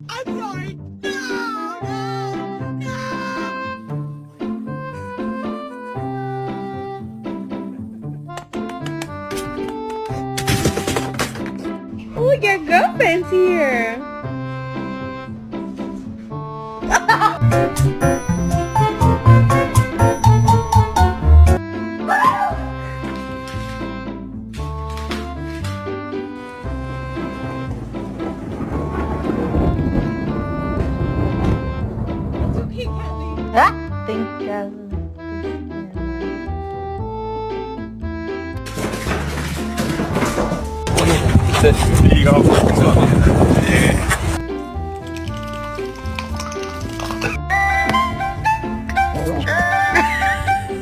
I'm sorry. No, no, no. Oh, look, your girlfriend's here. It's okay, Kelly. Ah, thank you. 이거